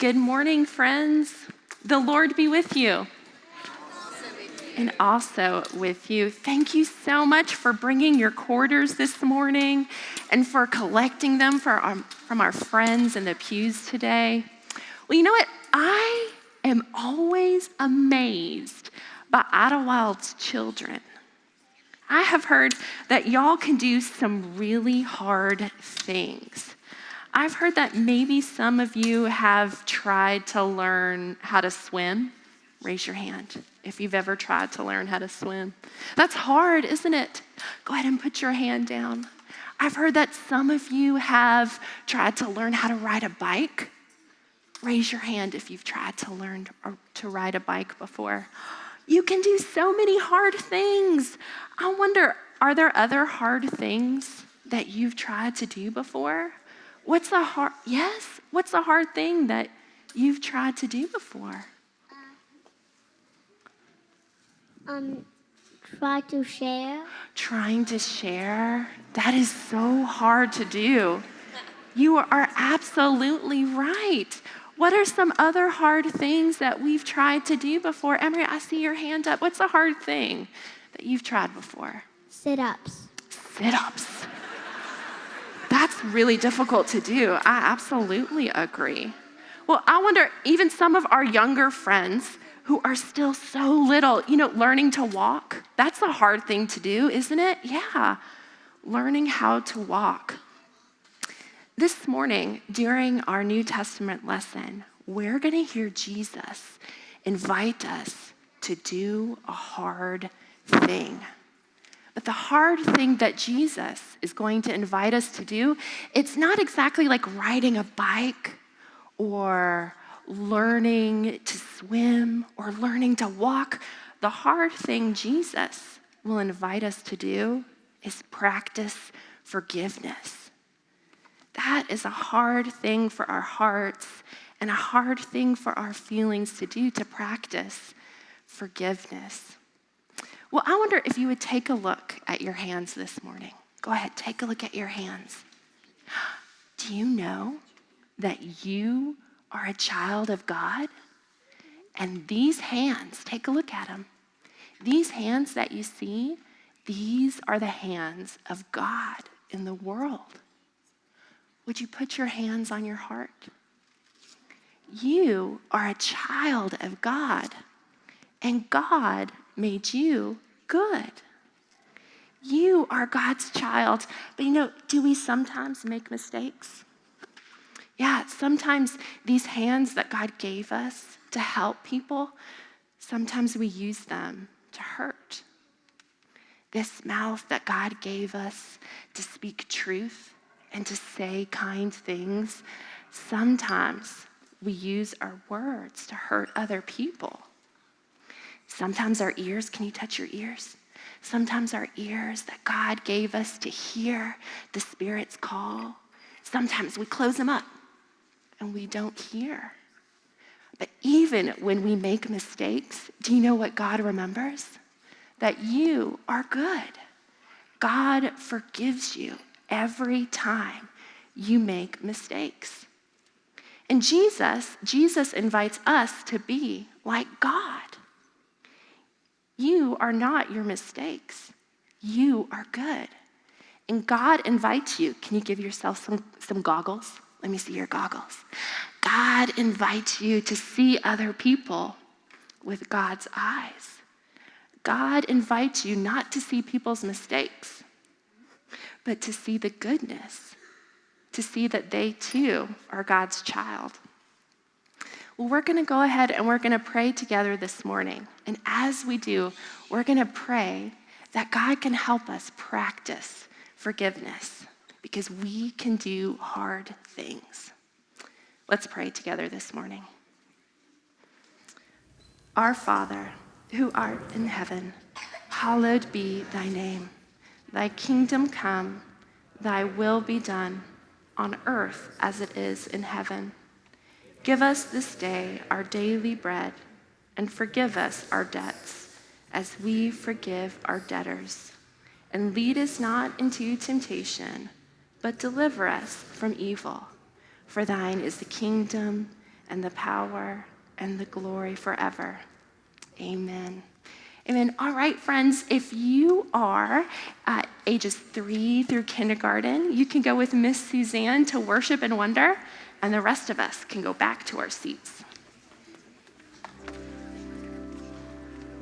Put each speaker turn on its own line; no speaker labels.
Good morning, friends. The Lord be with you. And also with you. Thank you so much for bringing your quarters this morning and for collecting them from our friends in the pews today. Well, you know what? I am always amazed by Idlewild's children. I have heard that y'all can do some really hard things. I've heard that maybe some of you have tried to learn how to swim. Raise your hand if you've ever tried to learn how to swim. That's hard, isn't it? Go ahead and put your hand down. I've heard that some of you have tried to learn how to ride a bike. Raise your hand if you've tried to learn to ride a bike before. You can do so many hard things. I wonder, are there other hard things that you've tried to do before? What's the hard thing that you've tried to do before?
Try to share.
Trying to share? That is so hard to do. You are absolutely right. What are some other hard things that we've tried to do before? Emery, I see your hand up. What's a hard thing that you've tried before?
Sit-ups.
Sit-ups. That's really difficult to do. I absolutely agree. Well, I wonder, even some of our younger friends who are still so little, learning to walk, that's a hard thing to do, isn't it? Yeah, learning how to walk. This morning, during our New Testament lesson, we're going to hear Jesus invite us to do a hard thing. But the hard thing that Jesus is going to invite us to do, it's not exactly like riding a bike or learning to swim or learning to walk. The hard thing Jesus will invite us to do is practice forgiveness. That is a hard thing for our hearts and a hard thing for our feelings to do, to practice forgiveness. Well, I wonder if you would take a look at your hands this morning. Go ahead, take a look at your hands. Do you know that you are a child of God? And these hands, take a look at them. These hands that you see, these are the hands of God in the world. Would you put your hands on your heart? You are a child of God, and God made you good. You are God's child. But do we sometimes make mistakes? Yeah, sometimes these hands that God gave us to help people, sometimes we use them to hurt. This mouth that God gave us to speak truth and to say kind things, sometimes we use our words to hurt other people. Sometimes our ears, can you touch your ears? Sometimes our ears that God gave us to hear the Spirit's call, sometimes we close them up and we don't hear. But even when we make mistakes, do you know what God remembers? That you are good. God forgives you every time you make mistakes. And Jesus invites us to be like God. You are not your mistakes. You are good. And God invites you. Can you give yourself some goggles? Let me see your goggles. God invites you to see other people with God's eyes. God invites you not to see people's mistakes, but to see the goodness, to see that they too are God's child. Well, we're going to go ahead and we're going to pray together this morning. And as we do, we're going to pray that God can help us practice forgiveness because we can do hard things. Let's pray together this morning. Our Father, who art in heaven, hallowed be thy name. Thy kingdom come, thy will be done on earth as it is in heaven. Give us this day our daily bread, and forgive us our debts, as we forgive our debtors. And lead us not into temptation, but deliver us from evil. For thine is the kingdom, and the power and the glory forever. Amen. Amen. All right, friends, if you are ages 3 through kindergarten, you can go with Miss Suzanne to worship and wonder, and the rest of us can go back to our seats.